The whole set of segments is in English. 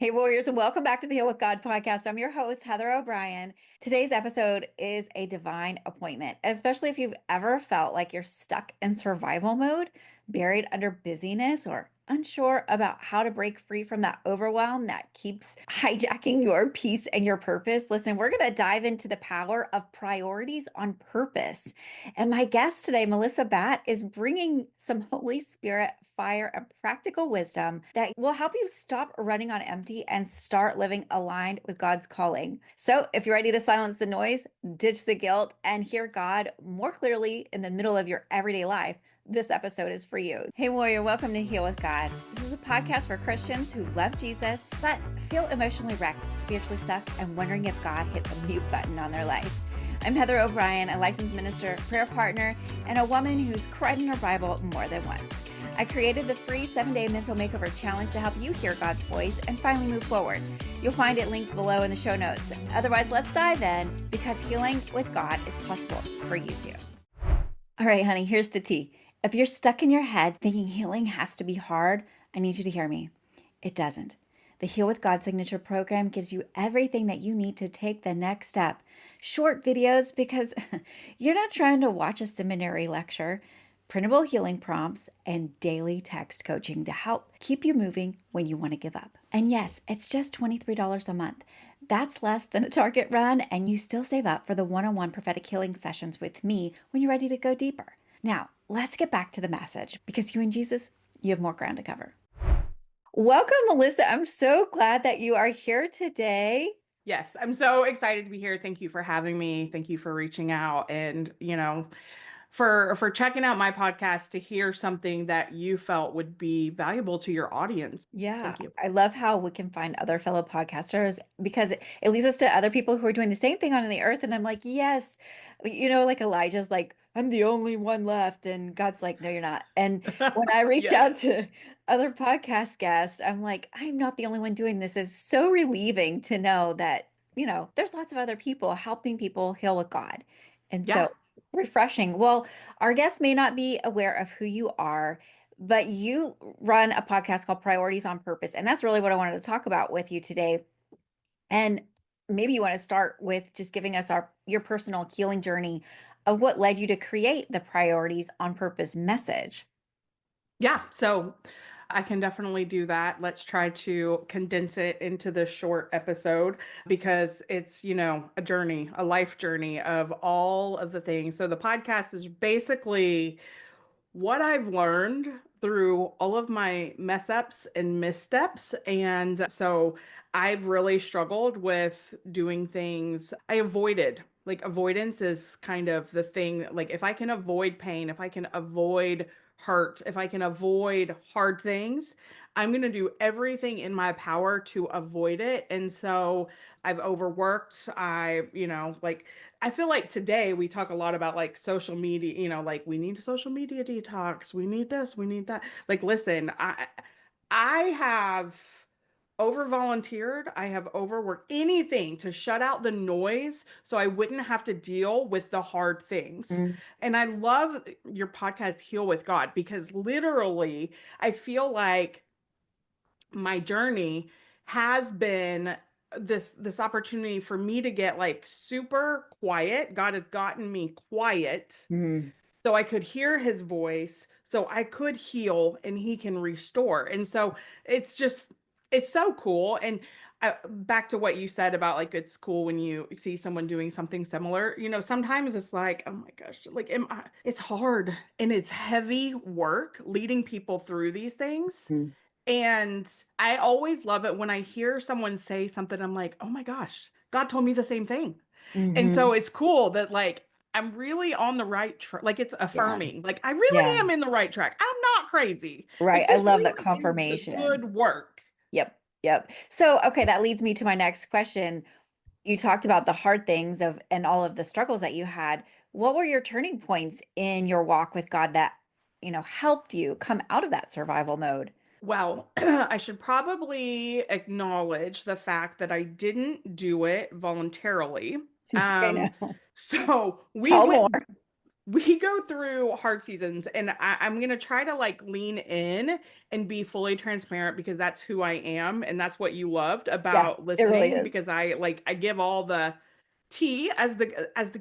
Hey, warriors, and welcome back to the Heal with God podcast. I'm your host, Heather O'Brien. Today's episode is a divine appointment, especially if you've ever felt like you're stuck in survival mode, buried under busyness, or unsure about how to break free from that overwhelm that keeps hijacking your peace and your purpose. Listen, we're going to dive into the power of priorities on purpose. And my guest today, Melissa Batt, is bringing some Holy Spirit fire and practical wisdom that will help you stop running on empty and start living aligned with God's calling. So, if you're ready to silence the noise, ditch the guilt, and hear God more clearly in the middle of your everyday life, this episode is for you. Hey, warrior, welcome to Heal with God. This is a podcast for Christians who love Jesus but feel emotionally wrecked, spiritually stuck, and wondering if God hit the mute button on their life. I'm Heather O'Brien, a licensed minister, prayer partner, and a woman who's cried in her Bible more than once. I created the free 7-day mental makeover challenge to help you hear God's voice and finally move forward. You'll find it linked below in the show notes. Otherwise, let's dive in because healing with God is possible for you too. All right, honey, here's the tea. If you're stuck in your head thinking healing has to be hard, I need you to hear me. It doesn't. The Heal with God signature program gives you everything that you need to take the next step. Short videos because you're not trying to watch a seminary lecture, printable healing prompts, and daily text coaching to help keep you moving when you want to give up. And yes, it's just $23 a month. That's less than a Target run, and you still save up for the one-on-one prophetic healing sessions with me when you're ready to go deeper. Now, let's get back to the message because you and Jesus, you have more ground to cover. Welcome, Melissa. I'm so glad that you are here today. Yes, I'm so excited to be here. Thank you for having me. Thank you for reaching out and, for checking out my podcast to hear something that you felt would be valuable to your audience. Yeah, Thank you. I love how we can find other fellow podcasters because it leads us to other people who are doing the same thing on the earth. And I'm like, yes, like Elijah's like, I'm the only one left. And God's like, no, you're not. And when I reach out Yes. to other podcast guests, I'm like, I'm not the only one doing this. It's so relieving to know that, there's lots of other people helping people heal with God. And Yeah. so refreshing. Well, our guests may not be aware of who you are, but you run a podcast called Priorities on Purpose. And that's really what I wanted to talk about with you today. And maybe you want to start with just giving us your personal healing journey of what led you to create the Priorities on Purpose message. Yeah. So I can definitely do that. Let's try to condense it into this short episode because it's, a journey, a life journey of all of the things. So the podcast is basically what I've learned through all of my mess ups and missteps. And so I've really struggled with doing things I avoided. Like avoidance is kind of the thing. Like if I can avoid pain, if I can avoid hurt, if I can avoid hard things, I'm going to do everything in my power to avoid it. And so I've overworked. I feel like today we talk a lot about like social media, like we need a social media detox. We need this, we need that. Like, listen, I have over volunteered. I have overworked anything to shut out the noise so I wouldn't have to deal with the hard things. Mm. And I love your podcast, Heal with God, because literally I feel like my journey has been this opportunity for me to get like super quiet. God has gotten me quiet Mm. so I could hear his voice, so I could heal and he can restore. And so it's just it's so cool. And back to what you said about like it's cool when you see someone doing something similar. Sometimes it's like, oh my gosh, like it's hard and it's heavy work leading people through these things. Mm. And I always love it when I hear someone say something, I'm like, oh my gosh, God told me the same thing. And Hmm. so it's cool that like I'm really on the right track. Like it's Yeah. affirming. Like I really Yeah. am in the right track. I'm not crazy. Right. Like I this love that really is the confirmation. good work. Yep. Yep. So, okay, that leads me to my next question. You talked about the hard things of and all of the struggles that you had. What were your turning points in your walk with God that, helped you come out of that survival mode? Well, I should probably acknowledge the fact that I didn't do it voluntarily. I Um, know. so we Tell more. went we go through hard seasons, and I'm going to try to like lean in and be fully transparent because that's who I am. And that's what you loved Yeah, about it really listening, is. because I give all the tea, as the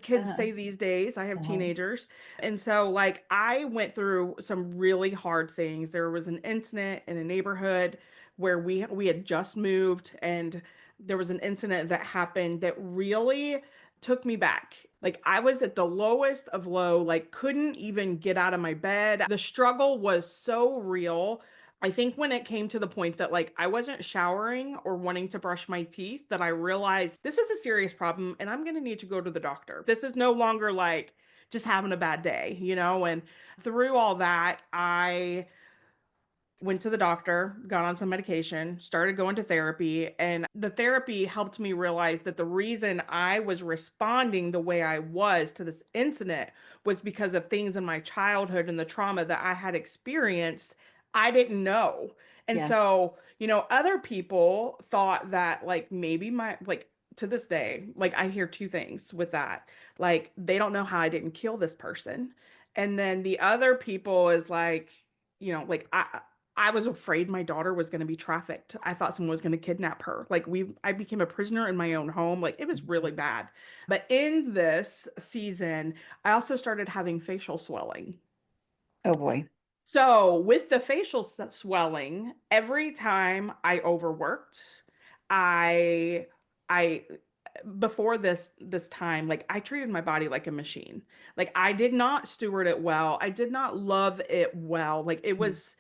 kids Uh-huh. say these days. I have Uh-huh. teenagers. And so like I went through some really hard things. There was an incident in a neighborhood where we had just moved, and there was an incident that happened that really took me back. Like I was at the lowest of low, like couldn't even get out of my bed. The struggle was so real. I think when it came to the point that like I wasn't showering or wanting to brush my teeth, that I realized this is a serious problem and I'm going to need to go to the doctor. This is no longer like just having a bad day, you know? And through all that, I went to the doctor, got on some medication, started going to therapy, and the therapy helped me realize that the reason I was responding the way I was to this incident was because of things in my childhood and the trauma that I had experienced. I didn't know. And Yeah. so, other people thought that like maybe to this day, like I hear two things with that. Like they don't know how I didn't kill this person. And then the other people is like, like I was afraid my daughter was going to be trafficked. I thought someone was going to kidnap her. I became a prisoner in my own home. Like it was really bad. But in this season, I also started having facial swelling. Oh boy. So, with the facial swelling, every time I overworked, I I before this time, like I treated my body like a machine. Like I did not steward it well. I did not love it well. Like it was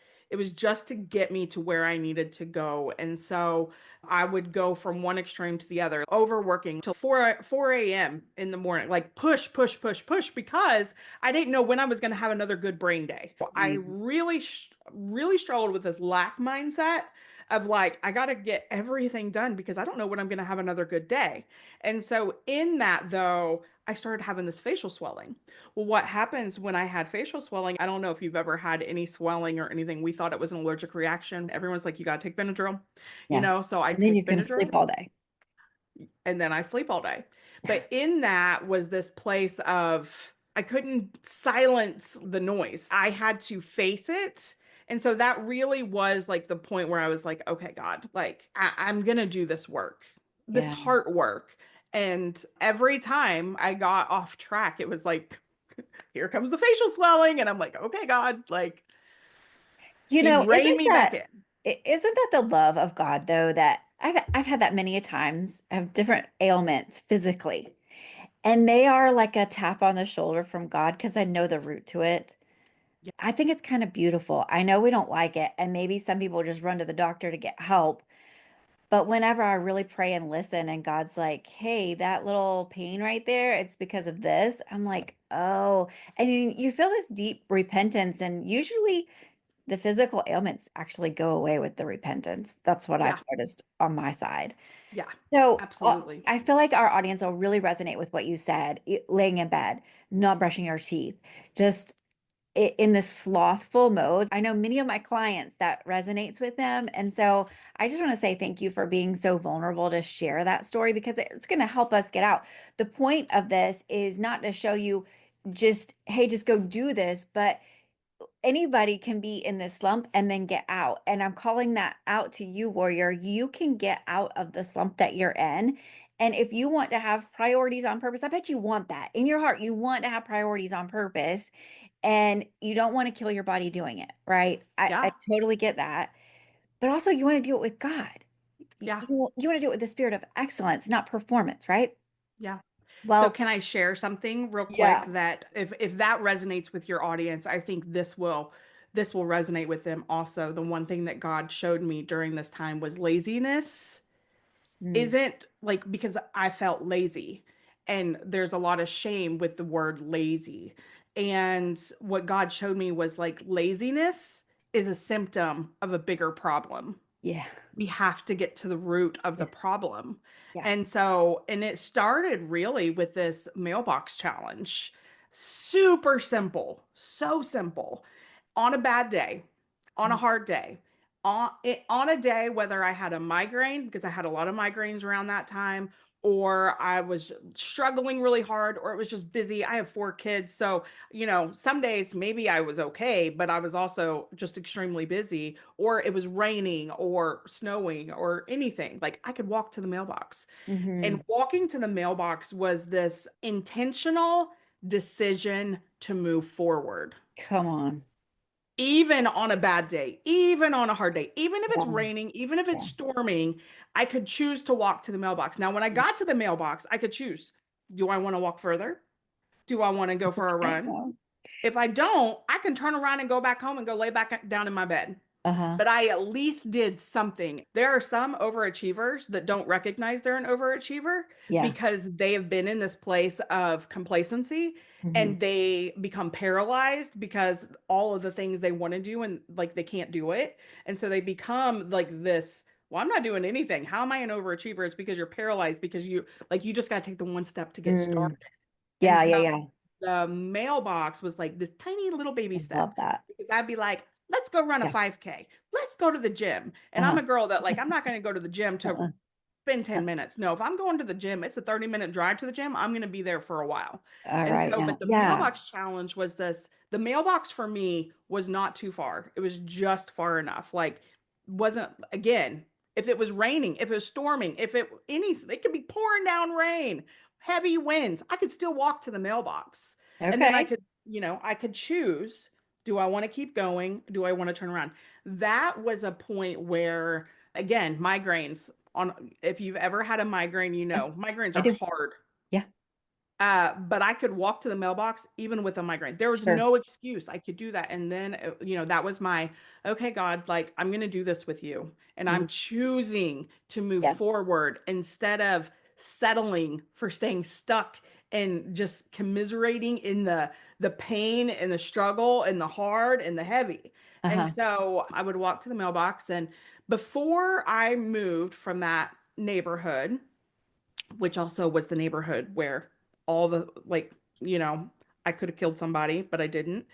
just to get me to where I needed to go. And so I would go from one extreme to the other, overworking till 4 a.m. in the morning, like push, push, push, push, because I didn't know when I was going to have another good brain day. I Same. really struggled with this lack mindset of like, I got to get everything done because I don't know when I'm going to have another good day. And so, in that, though, I started having this facial swelling. Well, what happens when I had facial swelling? I don't know if you've ever had any swelling or anything. We thought it was an allergic reaction. Everyone's like, you got to take Benadryl, Yeah. so I And then you take can sleep Benadryl all day. and then I sleep all day. But in that was this place of I couldn't silence the noise. I had to face it. And so that really was like the point where I was like, okay, God, like I'm going to do this work, this Yeah. heart work. And every time I got off track, it was like, here comes the facial swelling. And I'm like, okay, God, like rein me back in. Isn't that the love of God though that I've had that many a times. I have different ailments physically. And they are like a tap on the shoulder from God because I know the root to it. Yeah. I think it's kind of beautiful. I know we don't like it, and maybe some people just run to the doctor to get help. But whenever I really pray and listen, and God's like, hey, that little pain right there, it's because of this. I'm like, oh, and you feel this deep repentance. And usually the physical ailments actually go away with the repentance. That's what I've Yeah. noticed on my side. Yeah. So Absolutely. I feel like our audience will really resonate with what you said, laying in bed, not brushing your teeth, just in this slothful mode. I know many of my clients that resonates with them. And so I just want to say thank you for being so vulnerable to share that story because it's going to help us get out. The point of this is not to show you just, hey, just go do this, but anybody can be in this slump and then get out. And I'm calling that out to you, warrior. You can get out of the slump that you're in. And if you want to have priorities on purpose, I bet you want that in your heart. You want to have priorities on purpose and you don't want to kill your body doing it, right? I Yeah. totally get that. But also, you want to do it with God. Yeah. You want to do it with the spirit of excellence, not performance, right? Yeah. So Well, can I share something real quick yeah. that if that resonates with your audience, I think this will resonate with them also. The one thing that God showed me during this time was laziness Mm, isn't like because I felt lazy, and there's a lot of shame with the word lazy. And what God showed me was like laziness is a symptom of a bigger problem. yeah. We have to get to the root of the Yeah. problem. Yeah. And it started really with this mailbox challenge. Super simple, so simple. On a bad day, on a Mm, hard day, on a day whether I had a migraine because I had a lot of migraines around that time, or I was struggling really hard, or it was just busy. I have 4 kids. So, some days maybe I was okay, but I was also just extremely busy, or it was raining or snowing or anything. Like I could walk to the mailbox. Hmm. And walking to the mailbox was this intentional decision to move forward. Come on. Even on a bad day, even on a hard day, even if it's Yeah. raining, even if it's Yeah. storming, I could choose to walk to the mailbox. Now, when I got to the mailbox, I could choose, do I want to walk further? Do I want to go for a run? If I don't, I can turn around and go back home and go lay back down in my bed, Uh-huh. but I at least did something. There are some overachievers that don't recognize they're an overachiever Yeah. because they have been in this place of complacency Hmm. and they become paralyzed because all of the things they want to do and like they can't do it. And so they become like this, well, I'm not doing anything. How am I an overachiever? It's because you're paralyzed because you just got to take the one step to get started. Mm. And Yeah, yeah, so yeah. the mailbox was like this tiny little baby I step love that. because I'd be like, let's go run a Yeah. 5K. Let's go to the gym. And I'm Uh-huh. a girl that like, I'm not going to go to the gym to Uh-uh. spend 10 minutes. No, if I'm going to the gym, it's a 30-minute drive to the gym. I'm going to be there for a while. All And right so, now. but the Yeah. mailbox challenge was this, the mailbox for me was not too far. It was just far enough. Like, wasn't, again, if it was raining, if it was storming, if anything, it could be pouring down rain, heavy winds, I could still walk to the mailbox. And then I Okay. could, I could choose, do I want to keep going? Do I want to turn around? That was a point where, again, migraines on, if you've ever had a migraine, Yeah, migraines I are do. hard. Yeah. But I could walk to the mailbox even with a migraine. There was Sure. no excuse. I could do that. And then, that was my, okay, God, like, I'm going to do this with you. And Mhm. I'm choosing to move Yeah. forward instead of settling for staying stuck and just commiserating in the pain and the struggle and the hard and the heavy. And Uh-huh. so I would walk to the mailbox. And before I moved from that neighborhood, which also was the neighborhood where all the like, you know, I could have killed somebody, but I didn't.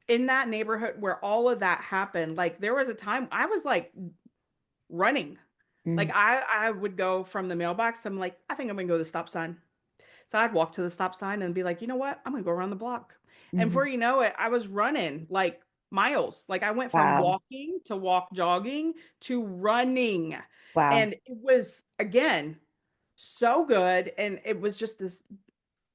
In that neighborhood where all of that happened, like there was a time I was like running. Like Mm. I would go from the mailbox. I'm like, I think I'm gonna go to the stop sign. So I'd walk to the stop sign and be like, you know what? I'm gonna go around the block. And before Mhm. you know it, I was running like miles. Like I went from Wow. walking to walk jogging to running. Wow. And it was again so good. And it was just this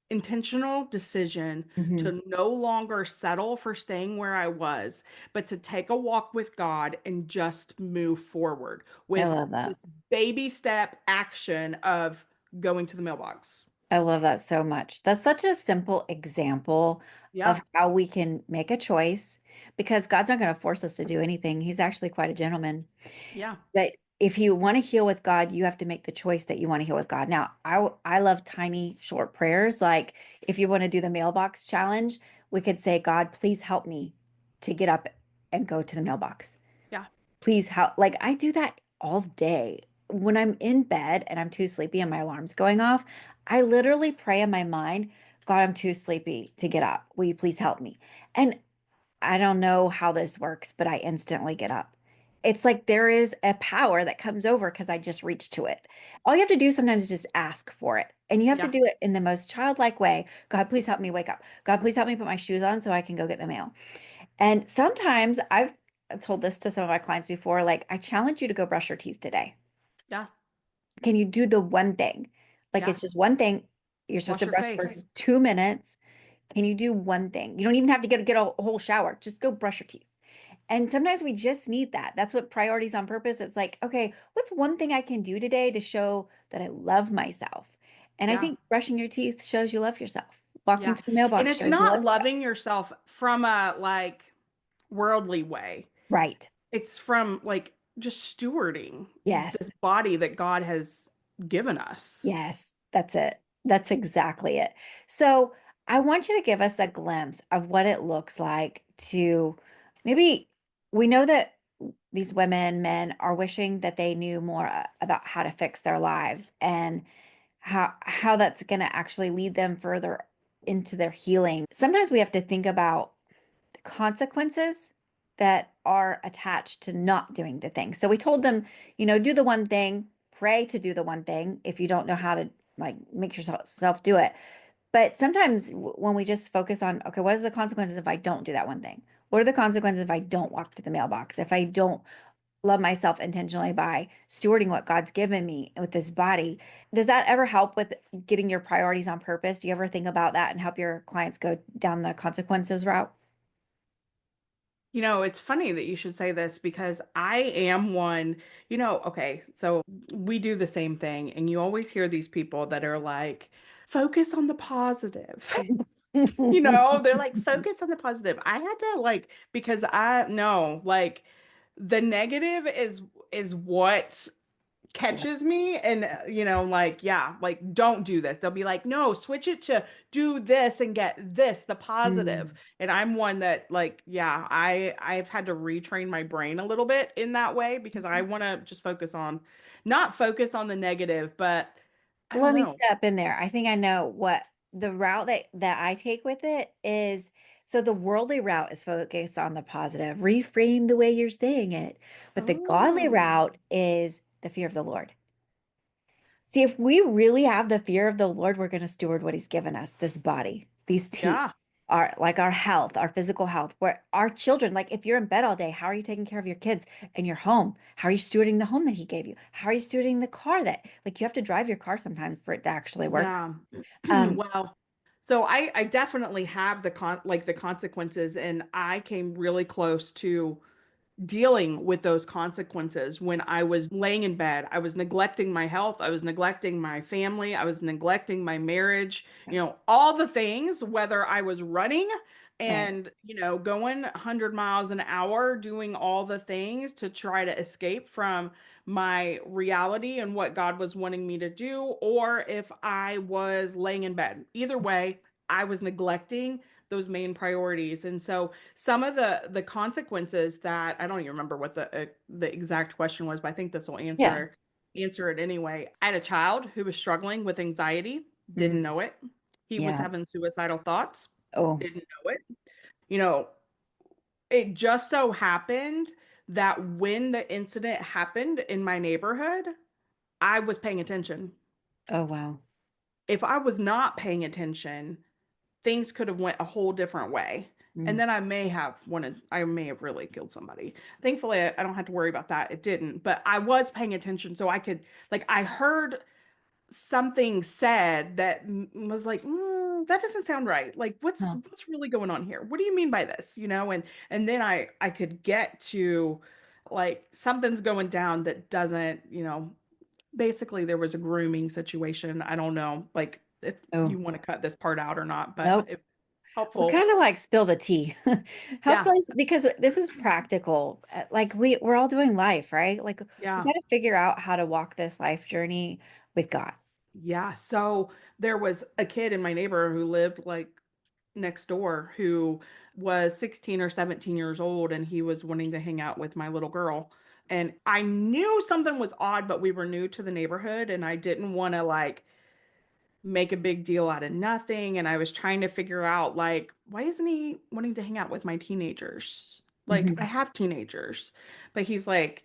intentional decision Hmm. to no longer settle for staying where I was, but to take a walk with God and just move forward I with love that. this baby step action of going to the mailbox. I love that so much. That's such a simple example of Yeah. how we can make a choice because God's not going to force us to do anything. He's actually quite a gentleman. Yeah. But if you want to heal with God, you have to make the choice that you want to heal with God. Now, I love tiny short prayers. Like if you want to do the mailbox challenge, we could say, God, please help me to get up and go to the mailbox. Yeah. Please help. Like I do that all day. When I'm in bed and I'm too sleepy and my alarm's going off, I literally pray in my mind, God, I'm too sleepy to get up. Will you please help me? And I don't know how this works, but I instantly get up. It's like there is a power that comes over because I just reach to it. All you have to do sometimes is just ask for it. And you have to Yeah. do it in the most childlike way. God, please help me wake up. God, please help me put my shoes on so I can go get the mail. And sometimes I've told this to some of my clients before, like, I challenge you to go brush your teeth today. Yeah. Can you do the one thing? Like, Yeah. it's just one thing. You're supposed Wash to your brush for face. 2 minutes. Can you do one thing? You don't even have to get a whole shower. Just go brush your teeth. And sometimes we just need that. That's what priorities on purpose. It's like, okay, what's one thing I can do today to show that I love myself? And I Yeah. think brushing your teeth shows you love yourself. Walking Yeah. to the And mailbox it's shows you not love yourself. loving yourself from a like worldly way. Right. It's from like just stewarding this Yes. body that God has given us. Yes, that's it. That's exactly it. So I want you to give us a glimpse of what it looks like to maybe we know that these women, men are wishing that they knew more about how to fix their lives and how that's going to actually lead them further into their healing. Sometimes we have to think about the consequences that are attached to not doing the thing. So we told them, do the one thing, pray to do the one thing if you don't know how to like make yourself do it. But sometimes when we just focus on, okay, what is the consequences if I don't do that one thing? What are the consequences if I don't walk to the mailbox? If I don't love myself intentionally by stewarding what God's given me with this body? Does that ever help with getting your priorities on purpose? Do you ever think about that and help your clients go down the consequences route? It's funny that you should say this because I am one, okay, so we do the same thing, and you always hear these people that are like, focus on the positive. They're like, focus on the positive. I had to like, because I know, like, the negative is what Yeah. catches me and like yeah, like don't do this. They'll be like, no, switch it to do this and get this, the positive. Mm. And I'm one that like yeah, I've had to retrain my brain a little bit in that way because I want to just not focus on the negative, but I Well, don't let me know. step in there. I think I know what the route that I take with it is. So the worldly route is focused on the positive, reframe the way you're saying it. But the godly Oh, route is the fear of the Lord. See, if we really have the fear of the Lord, we're going to steward what he's given us, this body, these teeth, yeah. our health, our physical health, where our children, like if you're in bed all day, how are you taking care of your kids and your home? How are you stewarding the home that he gave you? How are you stewarding the car that, like you have to drive your car sometimes for it to actually work? Yeah. Um, Well, so I definitely have the consequences, and I came really close to dealing with those consequences when I was laying in bed. I was neglecting my health, I was neglecting my family, I was neglecting my marriage, all the things, whether I was running right. and, going 100 miles an hour, doing all the things to try to escape from my reality and what God was wanting me to do, or if I was laying in bed. Either way, I was neglecting those main priorities. And so some of the consequences that I don't even remember what the exact question was, but I think this will Yeah. answer it anyway. I had a child who was struggling with anxiety, didn't Mm, know it. He was yeah. having suicidal thoughts, Oh, didn't know it. You know, it just so happened that when the incident happened in my neighborhood, I was paying attention. oh, wow. If I was not paying attention, things could have went a whole different way. And Mm, then I may have really killed somebody. Thankfully, I don't have to worry about that. It didn't, but I was paying attention so I could, like, I heard something said that was like, that doesn't sound right. Like, huh. what's really going on here? What do you mean by this? And then I could get to like something's going down that doesn't, basically there was a grooming situation. I don't know, like if Oh, you want to cut this part out or not, but nope. if We're helpful. kind of like spill the tea. Help Yeah. us because this is practical. Like we're all doing life, right? Like we Yeah. got to figure out how to walk this life journey with God. Yeah. So there was a kid in my neighbor who lived like next door who was 16 or 17 years old, and he was wanting to hang out with my little girl. And I knew something was odd, but we were new to the neighborhood and I didn't want to like make a big deal out of nothing. And I was trying to figure out, like, why isn't he wanting to hang out with my teenagers? Like, I Mhm. have teenagers. But he's like,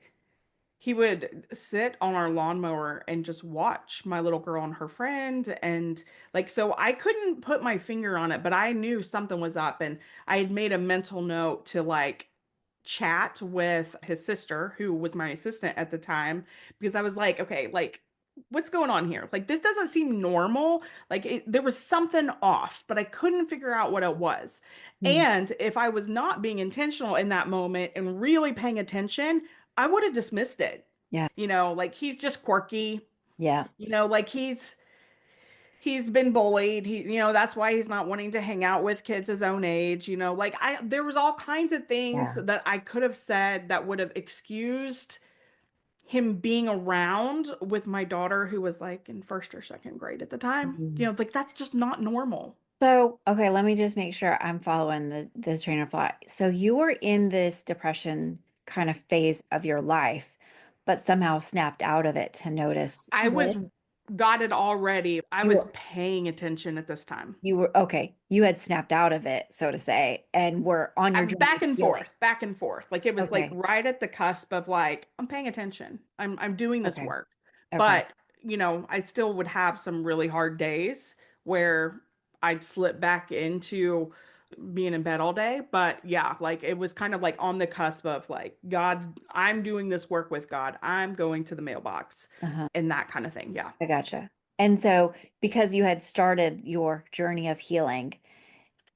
he would sit on our lawnmower and just watch my little girl and her friend. And like, so I couldn't put my finger on it, but I knew something was up. And I had made a mental note to like chat with his sister, who was my assistant at the time, because I was like, okay, like, what's going on here? Like, this doesn't seem normal. Like, there was something off, but I couldn't figure out what it was. Mm. And if I was not being intentional in that moment and really paying attention, I would have dismissed it. Yeah. Like he's just quirky, Yeah. like he's been bullied. That's why he's not wanting to hang out with kids his own age. Like there was all kinds of things Yeah. that I could have said that would have excused him being around with my daughter who was like in first or second grade at the time. Mhm. Like that's just not normal. So, okay, let me just make sure I'm following the train of thought. So you were in this depression kind of phase of your life, but somehow snapped out of it to notice I was good. got it already. I You was were paying attention at this time. you were okay. You had snapped out of it, so to say, and were on your journey Back of and healing. forth, back and forth. Like it was like Okay. right at the cusp of like I'm paying attention. I'm doing this Okay. work. Okay. But I still would have some really hard days where I'd slip back into being in bed all day. But yeah, like it was kind of like on the cusp of like, God, I'm doing this work with God. I'm going to the mailbox Uh-huh. and that kind of thing. Yeah. I gotcha. And so, because you had started your journey of healing,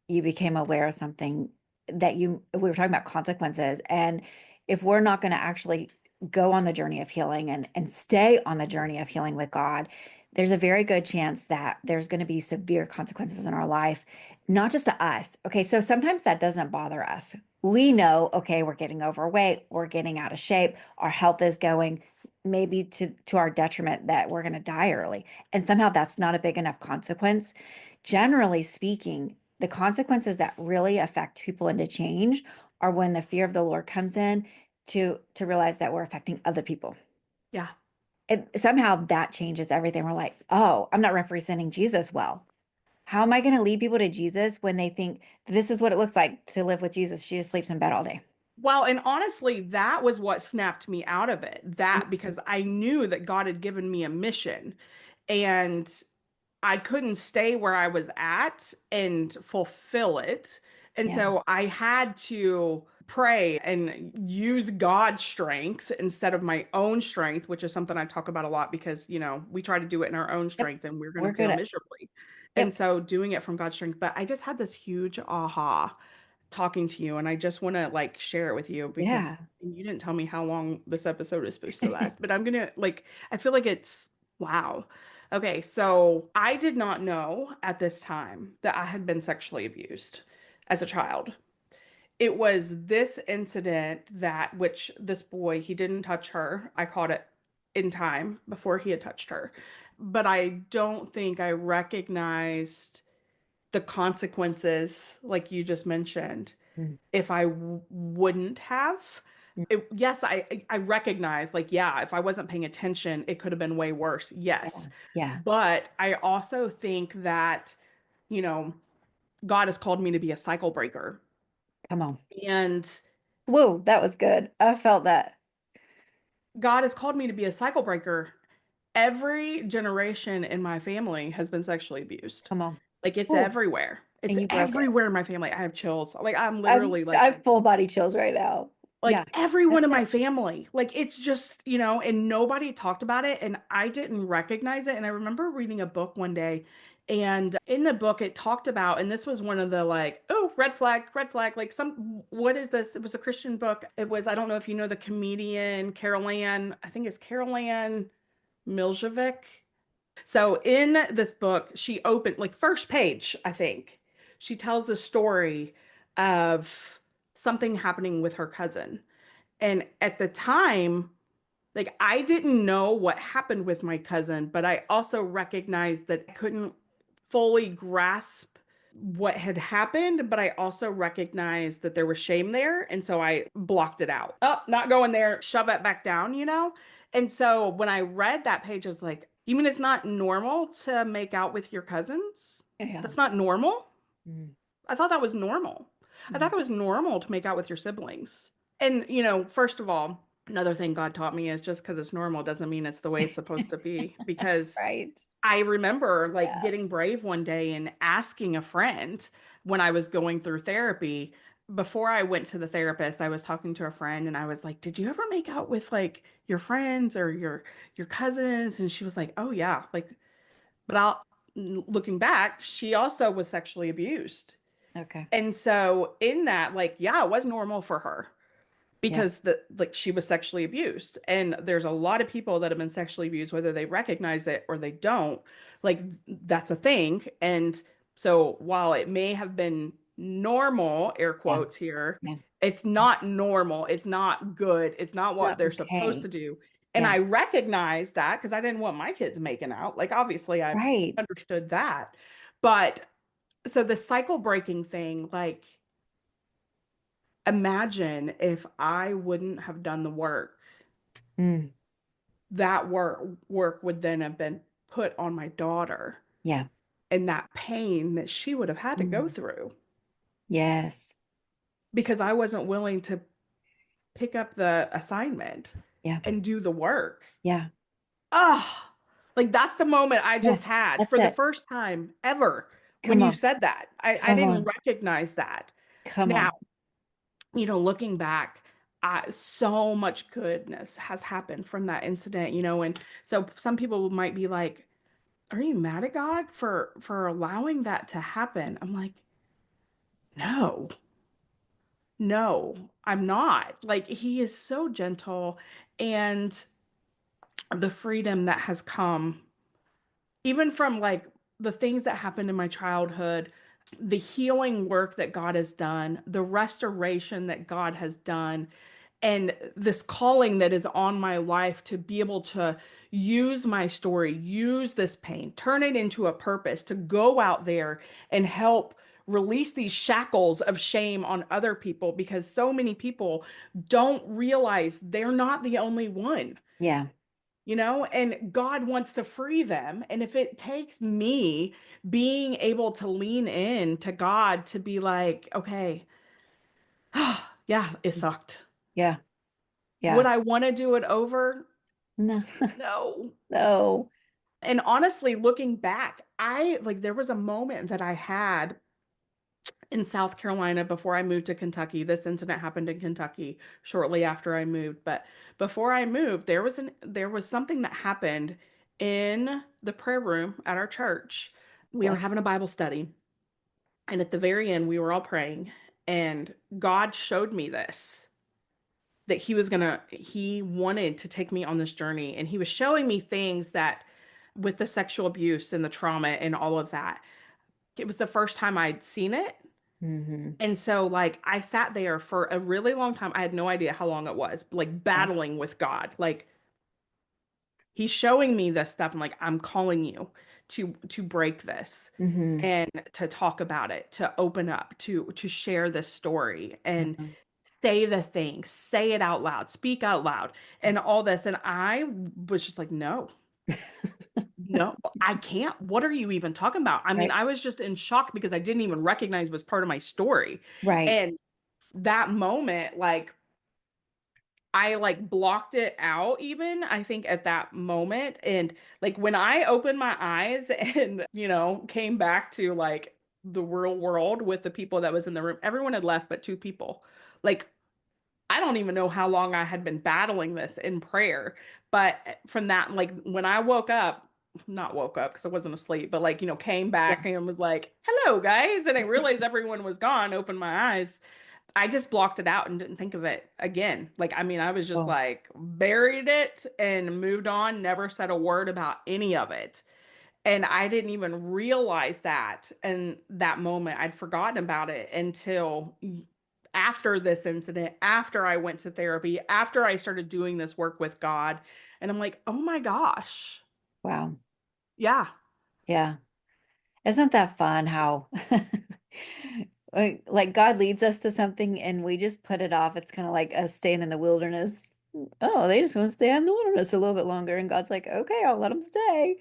you became aware of something that we were talking about consequences. And if we're not going to actually go on the journey of healing and stay on the journey of healing with God, there's a very good chance that there's going to be severe consequences in our life, not just to us. Okay, so sometimes that doesn't bother us. We know, okay, we're getting overweight, we're getting out of shape, our health is going maybe to our detriment that we're going to die early. And somehow that's not a big enough consequence. Generally speaking, the consequences that really affect people into change are when the fear of the Lord comes in to realize that we're affecting other people. Yeah. And somehow that changes everything. We're like, oh, I'm not representing Jesus well. How am I going to lead people to Jesus when they think this is what it looks like to live with Jesus? She just sleeps in bed all day. Well, and honestly, that was what snapped me out of it. That Mhm. because I knew that God had given me a mission and I couldn't stay where I was at and fulfill it. And Yeah. so I had to pray and use God's strength instead of my own strength, which is something I talk about a lot because, we try to do it in our own Yep. strength and we're going We're to good fail at, miserably. And yep. so doing it from God's strength. But I just had this huge aha talking to you and I just want to like share it with you because Yeah. you didn't tell me how long this episode is supposed to last, but I'm gonna like I feel like it's wow. Okay, so I did not know at this time that I had been sexually abused as a child. It was this incident that which this boy, he didn't touch her. I caught it in time before he had touched her. But I don't think I recognized the consequences like you just mentioned Mm, if I wouldn't have. mm, Yes, I recognize like yeah, if I wasn't paying attention, it could have been way worse. yeah. Yes. Yeah. But I also think that, you know, God has called me to be a cycle breaker. Come on. And Whoa, that was good. I felt that. God has called me to be a cycle breaker. Every generation in my family has been sexually abused. Come on. Like it's Whoa. everywhere. It's And you broke it. everywhere in my family. I have chills. Like I'm literally I like have full body chills right now. Yeah. like everyone That's in my it. family. Like it's just, and nobody talked about it and I didn't recognize it. And I remember reading a book one day and in the book it talked about, and this was one of the like, oh, red flag, like what is this? It was a Christian book. It was, I don't know if you know the comedian Carol Ann, I think it's Carol Ann Miljevic. So in this book, she opened like first page, I think. She tells the story of something happening with her cousin. And at the time, like I didn't know what happened with my cousin, but I also recognized that I couldn't fully grasp what had happened, but I also recognized that there was shame there. And so I blocked it out. Oh, not going there, shove it back down. And so when I read that page, I was like, you mean it's not normal to make out with your cousins? Yeah. That's not normal? Mm, I thought that was normal. I thought mm. it was normal to make out with your siblings. And, first of all, another thing God taught me is just because it's normal doesn't mean it's the way it's supposed to be. Because Right. I remember like Yeah. getting brave one day and asking a friend when I was going through therapy. Before I went to the therapist, I was talking to a friend and I was like, "Did you ever make out with like your friends or your cousins?" And she was like, "Oh yeah." Like, but I'll looking back, she also was sexually abused. Okay. And so in that, like, yeah, it was normal for her Yeah. because like she was sexually abused. And there's a lot of people that have been sexually abused, whether they recognize it or they don't. Like that's a thing. And so while it may have been normal, air Yeah. quotes here, Yeah. it's not normal. It's not good. It's not what Not they're supposed okay. to do. And Yeah. I recognize that because I didn't want my kids making out. Like obviously I Right. understood that. But so the cycle breaking thing, like imagine if I wouldn't have done the work, Mm, that work would then have been put on my daughter yeah. and that pain that she would have had to go Mm, through yes. because I wasn't willing to pick up the assignment Yeah. and do the work. Yeah. Ah, Like that's the moment I Yeah, just had that's for the it. first time ever when Come you on. said that. I Come didn't on. recognize that. Come Now, on. looking back, so much goodness has happened from that incident, and so some people might be like, "Are you mad at God for allowing that to happen?" I'm like, "No, no, I'm not." Like he is so gentle, and the freedom that has come even from like the things that happened in my childhood, the healing work that God has done, the restoration that God has done, and this calling that is on my life to be able to use my story, use this pain, turn it into a purpose to go out there and help release these shackles of shame on other people because so many people don't realize they're not the only one, Yeah. and God wants to free them. And if it takes me being able to lean in to God to be like, okay, yeah, it sucked. Yeah. Would Yeah. I want to do it over? No. No. No. And honestly, looking back, there was a moment that I had in South Carolina before I moved to Kentucky. This incident happened in Kentucky shortly after I moved, but before I moved, there was something that happened in the prayer room at our church. We were Boy. having a Bible study, and at the very end, we were all praying, and God showed me this that he wanted to take me on this journey, and he was showing me things that with the sexual abuse and the trauma and all of that. It was the first time I'd seen it. Hmm. And so, like, I sat there for a really long time. I had no idea how long it was, like, Yeah. battling with God. Like, he's showing me this stuff. I'm like, I'm calling you to break this Hmm. and to talk about it, to open up, to share this story and Hmm. say the thing, say it out loud, speak out loud, and all this. And I was just like, no, no, I can't. What are you even talking about? I mean, Right. I was just in shock because I didn't even recognize it was part of my story. Right. And that moment, like I like blocked it out even, I think at that moment. And like when I opened my eyes and, came back to like the real world with the people that was in the room, everyone had left but two people. Like I don't even know how long I had been battling this in prayer. But from that, like when I woke up, not woke up because I wasn't asleep, but like, came Yeah. back and was like, hello, guys. And I realized everyone was gone, opened my eyes. I just blocked it out and didn't think of it again. Like, I mean, I was just Oh, like buried it and moved on, never said a word about any of it. And I didn't even realize that in that moment. I'd forgotten about it until after this incident, after I went to therapy, after I started doing this work with God. And I'm like, oh my gosh. wow. Yeah. Yeah. Isn't that fun how like God leads us to something and we just put it off. It's kind of like us staying in the wilderness. Oh, they just want to stay in the wilderness a little bit longer. And God's like, okay, I'll let them stay.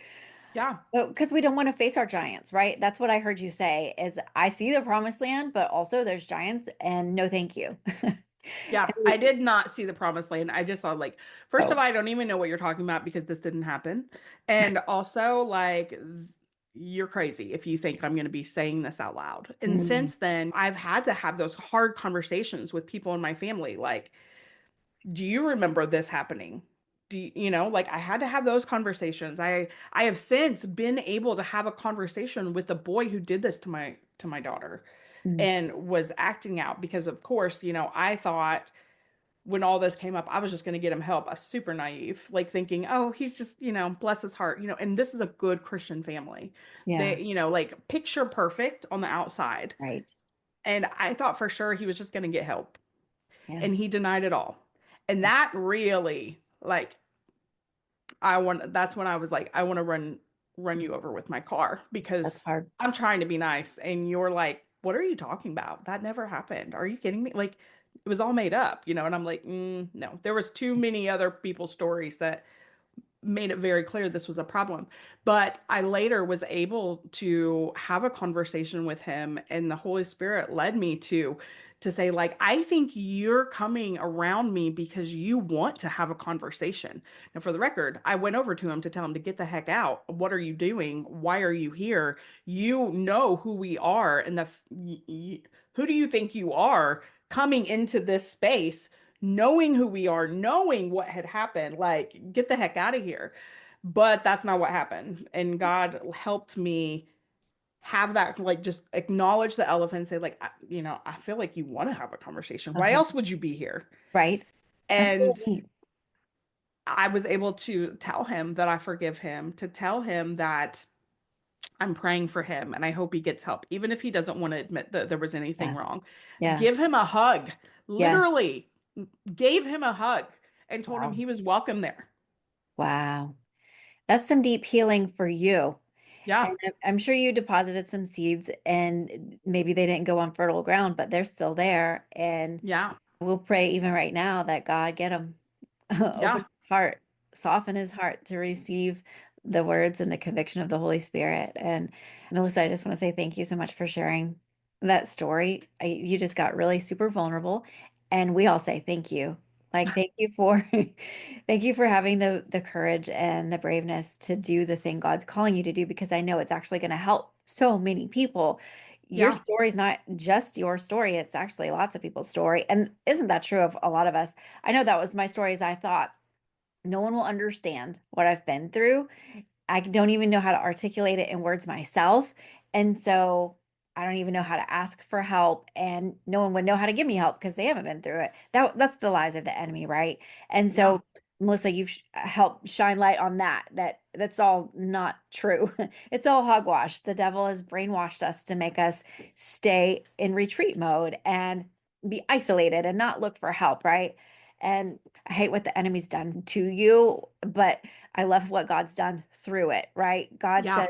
Yeah. Well, because we don't want to face our giants, right? That's what I heard you say is I see the promised land, but also there's giants and no thank you. Yeah, And I did not see the promised land. I just saw like, first of oh, all, I don't even know what you're talking about because this didn't happen. And also, like, you're crazy if you think I'm going to be saying this out loud. And mm, since then, I've had to have those hard conversations with people in my family. Like, do you remember this happening? Like I had to have those conversations. I have since been able to have a conversation with the boy who did this to my daughter mm, and was acting out because of course, I thought when all this came up, I was just going to get him help. I was super naive, like thinking, oh, he's just, bless his heart, and this is a good Christian family. yeah, They, like picture perfect on the outside. right. And I thought for sure he was just going to get help. Yeah, And he denied it all. And that really, like, that's when I was like, I want to run you over with my car that's because hard. I'm trying to be nice. And you're like, what are you talking about? That never happened. Are you kidding me? Like, it was all made up, and I'm like, no, there was too many other people's stories that made it very clear this was a problem. But I later was able to have a conversation with him, and the Holy Spirit led me to say, like, I think you're coming around me because you want to have a conversation. Now, for the record, I went over to him to tell him to get the heck out. What are you doing? Why are you here? You know who we are, and who do you think you are coming into this space, knowing who we are, knowing what had happened? Like, get the heck out of here. But that's not what happened. And God helped me have that, like, just acknowledge the elephant, say, like, I feel like you want to have a conversation. Why Uh-huh. else would you be here? Right. That's really And neat. I was able to tell him that I forgive him, to tell him that I'm praying for him and I hope he gets help, even if he doesn't want to admit that there was anything Yeah. wrong. Yeah. Give him a hug, Yeah. literally gave him a hug and told him Wow. he was welcome there. Wow. That's some deep healing for you. Yeah, And I'm sure you deposited some seeds and maybe they didn't go on fertile ground, but they're still there. And yeah, we'll pray even right now that God get him open yeah, his heart, soften his heart to receive the words and the conviction of the Holy Spirit. And Melissa, I just want to say thank you so much for sharing that story. You just got really super vulnerable, and we all say thank you. Like thank you for thank you for having the courage and the braveness to do the thing God's calling you to do, because I know it's actually going to help so many people. Your yeah, story is not just your story, it's actually lots of people's story. And isn't that true of a lot of us? I know that was my story, as I thought no one will understand what I've been through. I don't even know how to articulate it in words myself. And so I don't even know how to ask for help, and no one would know how to give me help because they haven't been through it. That's the lies of the enemy, right? And yeah, so Melissa, you've helped shine light on that's all not true. It's all hogwash. The devil has brainwashed us to make us stay in retreat mode and be isolated and not look for help, right? And I hate what the enemy's done to you, but I love what God's done through it, right? God yeah, says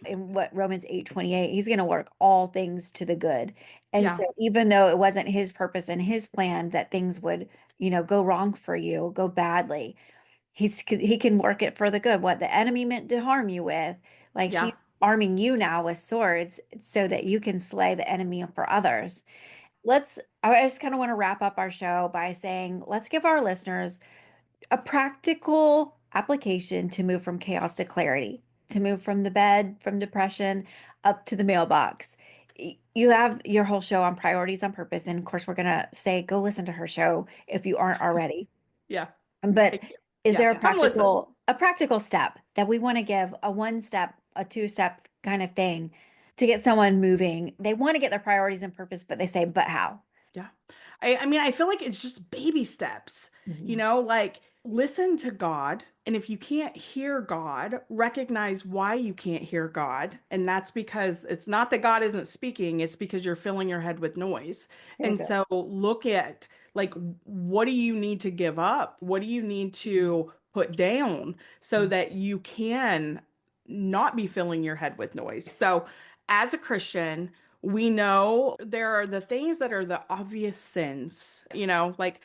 in what Romans 8:28, he's going to work all things to the good. And yeah, so even though it wasn't his purpose and his plan that things would, go wrong for you, go badly, he can work it for the good. What the enemy meant to harm you with, like yeah, he's arming you now with swords so that you can slay the enemy for others. I just kind of want to wrap up our show by saying, let's give our listeners a practical application to move from chaos to clarity, to move from the bed, from depression up to the mailbox. You have your whole show on priorities on purpose. And of course, we're going to say go listen to her show if you aren't already. yeah. But Thank you. is Yeah, there come listen. a practical step that we want to give, a one step, a two-step kind of thing to get someone moving? They want to get their priorities and purpose, but they say, but how? Yeah. I mean, I feel like it's just baby steps, Mhm. like listen to God. And if you can't hear God, recognize why you can't hear God. And that's because it's not that God isn't speaking, it's because you're filling your head with noise. Very And good. so look at, like, what do you need to give up? What do you need to put down so Mhm. that you can not be filling your head with noise? So as a Christian, we know there are the things that are the obvious sins, like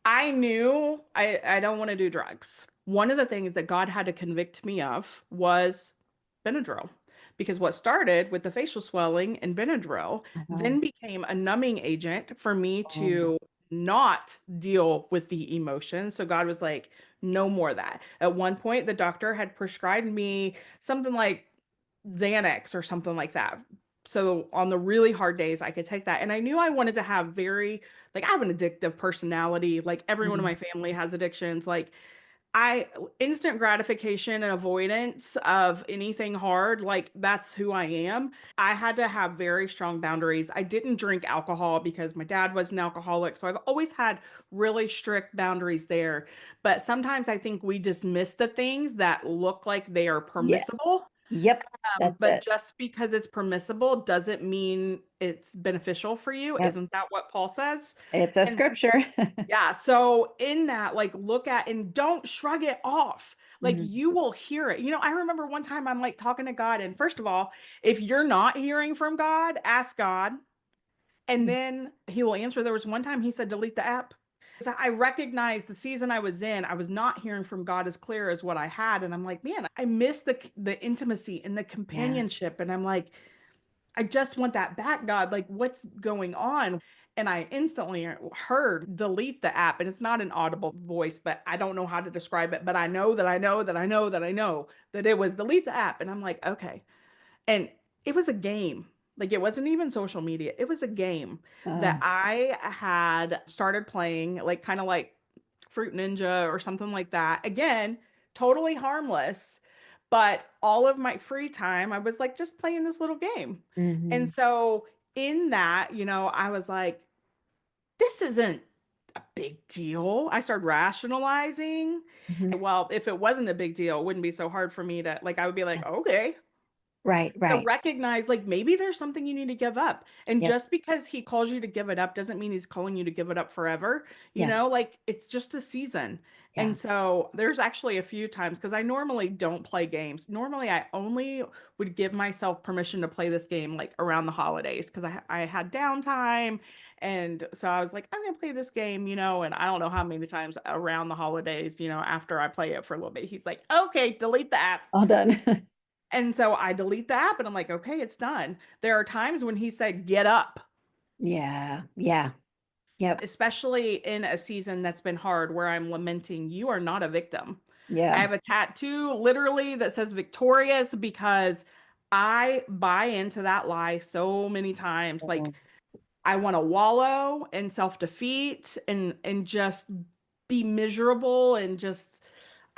I knew I don't want to do drugs. One of the things that God had to convict me of was Benadryl. Because what started with the facial swelling and Benadryl Uh-huh. then became a numbing agent for me Oh, to not deal with the emotion. So God was like, no more of that. At one point, the doctor had prescribed me something like Xanax or something like that. So on the really hard days, I could take that. And I knew I wanted to have like, I have an addictive personality. Like, everyone in mhm. my family has addictions. Like, I, instant gratification and avoidance of anything hard, like, that's who I am. I had to have very strong boundaries. I didn't drink alcohol because my dad was an alcoholic. So I've always had really strict boundaries there. But sometimes I think we dismiss the things that look like they are Yeah. permissible, Yep. That's but it. just because it's permissible doesn't mean it's beneficial for you. Yep. Isn't that what Paul says? It's a And scripture. yeah, so in that, like, look at and don't shrug it off. Like, Mhm. you will hear it. I remember one time I'm like talking to God, and first of all, if you're not hearing from God, ask God, and then he will answer. There was one time he said, delete the app. I recognized the season I was in, I was not hearing from God as clear as what I had. And I'm like, man, I miss the intimacy and the Yeah. companionship. And I'm like, I just want that back, God. Like, what's going on? And I instantly heard delete the app. And it's not an audible voice, but I don't know how to describe it. But I know that I know that I know that I know that it was delete the app. And I'm like, okay. And it was a game. Like, it wasn't even social media. It was a game that Oh. I had started playing, like kind of like Fruit Ninja or something like that. Again, totally harmless. But all of my free time, I was like just playing this little game. And Hmm. so in that, I was like, this isn't a big deal. I started rationalizing. Hmm. Well, if it wasn't a big deal, it wouldn't be so hard for me to, like, I would be like, okay, Right, to right. recognize like maybe there's something you need to give up. And Yep. just because he calls you to give it up doesn't mean he's calling you to give it up forever. Yeah. Like it's just a season. Yeah. And so there's actually a few times because I normally don't play games. Normally I only would give myself permission to play this game like around the holidays because I had downtime. And so I was like, I'm gonna play this game, and I don't know how many times around the holidays, after I play it for a little bit, he's like, okay, delete the app. All done. And so I delete the app and I'm like, okay, it's done. There are times when he said, get up, Yeah. Yeah. Yep. especially in a season that's been hard where I'm lamenting, you are not a victim. I Yeah. have a tattoo literally that says victorious because I buy into that lie so many times. Like, Oh. I want to wallow in self-defeat and just be miserable and just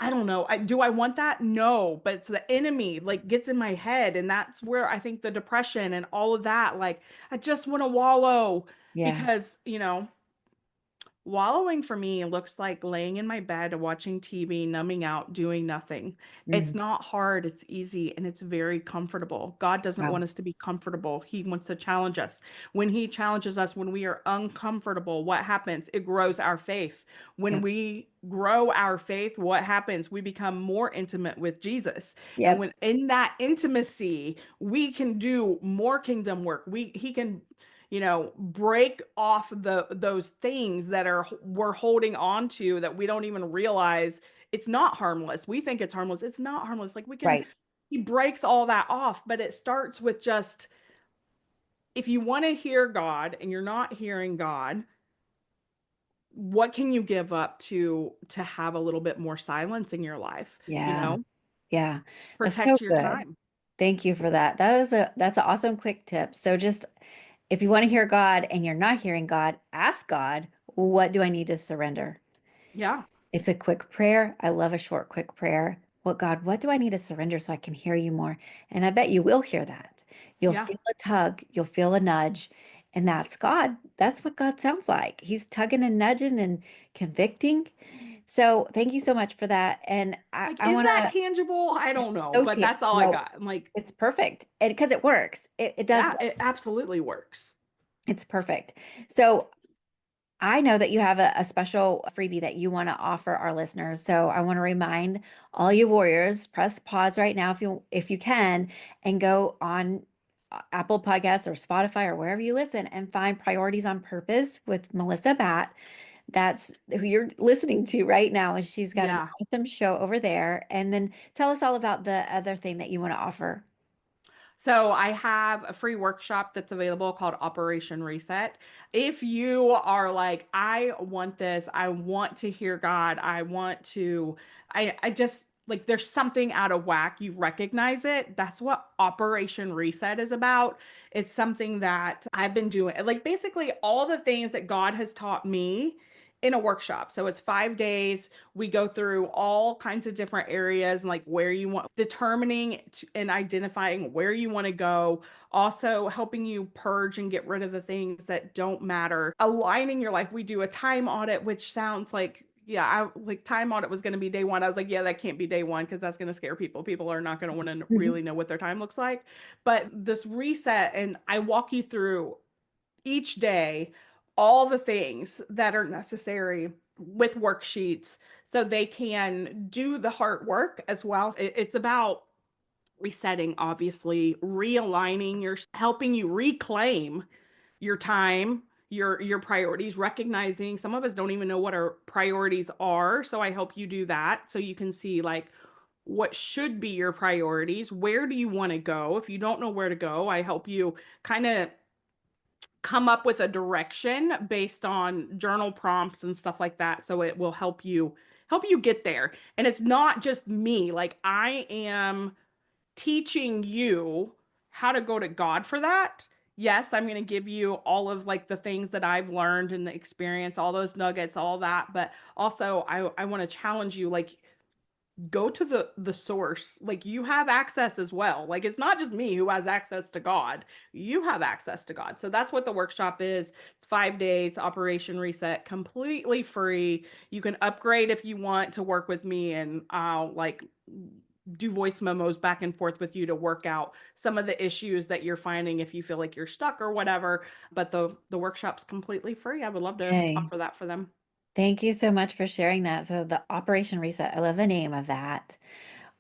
I don't know. Do I want that? No, but it's the enemy like gets in my head and that's where I think the depression and all of that like I just want to wallow Yeah. because, wallowing for me looks like laying in my bed, watching TV, numbing out, doing nothing. It's Mm. not hard, it's easy, and it's very comfortable. God doesn't Wow. want us to be comfortable. He wants to challenge us. When He challenges us, when we are uncomfortable, what happens? It grows our faith. When Yep. we grow our faith, what happens? We become more intimate with Jesus. And Yep. when in that intimacy, we can do more kingdom work. He can break off those things that are we're holding on to that we don't even realize it's not harmless. We think it's harmless. It's not harmless. Like we can Right. he breaks all that off, but it starts with just if you want to hear God and you're not hearing God, what can you give up to have a little bit more silence in your life? Yeah. Yeah. That's so Protect your good. time. Thank you for that. That's an awesome quick tip. So just if you want to hear God and you're not hearing God, ask God, what do I need to surrender? Yeah. It's a quick prayer. I love a short, quick prayer. What do I need to surrender so I can hear you more? And I bet you will hear that. You'll Yeah. feel a tug, you'll feel a nudge, and that's God. That's what God sounds like. He's tugging and nudging and convicting. So thank you so much for that. And Like, I is want that to tangible? I don't know, so but that's all I no, got. I'm like, it's perfect. And because it works. It does yeah, work. it absolutely works. It's perfect. So I know that you have a special freebie that you want to offer our listeners. So I want to remind all you warriors, press pause right now if you can, and go on Apple Podcasts or Spotify or wherever you listen and find Priorities on Purpose with Melissa Batt. That's who you're listening to right now, and she's got an Yeah. awesome show over there. And then tell us all about the other thing that you want to offer. So I have a free workshop that's available called Operation Reset. If you are like, I want this, I want to hear God, I just like there's something out of whack, you recognize it. That's what Operation Reset is about. It's something that I've been doing, like basically all the things that God has taught me in a workshop. So it's 5 days. We go through all kinds of different areas, like where you want, determining and identifying where you want to go, also helping you purge and get rid of the things that don't matter, aligning your life. We do a time audit, which sounds like, yeah, I like time audit was going to be day one. I was like, yeah, that can't be day one because that's going to scare people. People are not going to want to really know what their time looks like. But this reset, and I walk you through each day all the things that are necessary with worksheets so they can do the hard work as well. It's about resetting, obviously, realigning your helping you reclaim your time, your priorities, recognizing some of us don't even know what our priorities are. So I help you do that so you can see like what should be your priorities. Where do you want to go? If you don't know where to go, I help you kind of come up with a direction based on journal prompts and stuff like that, so it will help you get there. And it's not just me, like I am teaching you how to go to God for that. Yes, I'm going to give you all of like the things that I've learned and the experience, all those nuggets, all that, but also I want to challenge you, like go to the source. Like you have access as well. Like it's not just me who has access to God. You have access to God. So that's what the workshop is. It's 5 days, Operation Reset, completely free. You can upgrade if you want to work with me, and I'll like do voice memos back and forth with you to work out some of the issues that you're finding if you feel like you're stuck or whatever. But the workshop's completely free. I would love to Yay. offer that for them. Thank you so much for sharing that. So the Operation Reset, I love the name of that.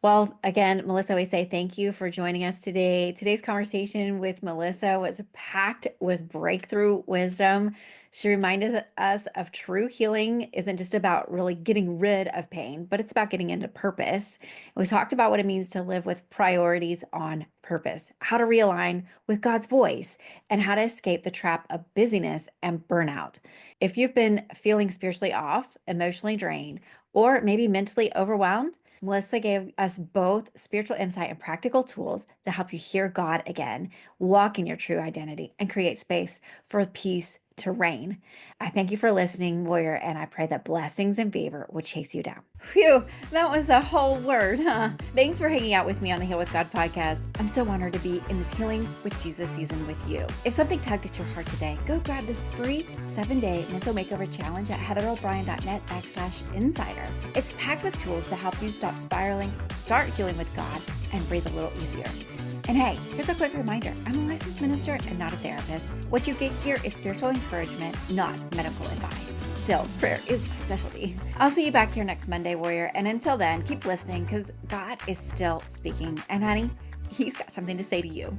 Well, again, Melissa, we say thank you for joining us today. Today's conversation with Melissa was packed with breakthrough wisdom. She reminded us of true healing isn't just about really getting rid of pain, but it's about getting into purpose. And we talked about what it means to live with priorities on purpose, how to realign with God's voice, and how to escape the trap of busyness and burnout. If you've been feeling spiritually off, emotionally drained, or maybe mentally overwhelmed, Melissa gave us both spiritual insight and practical tools to help you hear God again, walk in your true identity, and create space for peace to reign. I thank you for listening, warrior, and I pray that blessings and favor will chase you down. Phew, that was a whole word, huh? Thanks for hanging out with me on the Heal with God podcast. I'm so honored to be in this Healing with Jesus season with you. If something tugged at your heart today, go grab this free 7-day mental makeover challenge at heatherobrien.net/insider. It's packed with tools to help you stop spiraling, start healing with God, and breathe a little easier. And hey, here's a quick reminder. I'm a licensed minister and not a therapist. What you get here is spiritual encouragement, not medical advice. Still, prayer is my specialty. I'll see you back here next Monday, warrior. And until then, keep listening because God is still speaking. And honey, he's got something to say to you.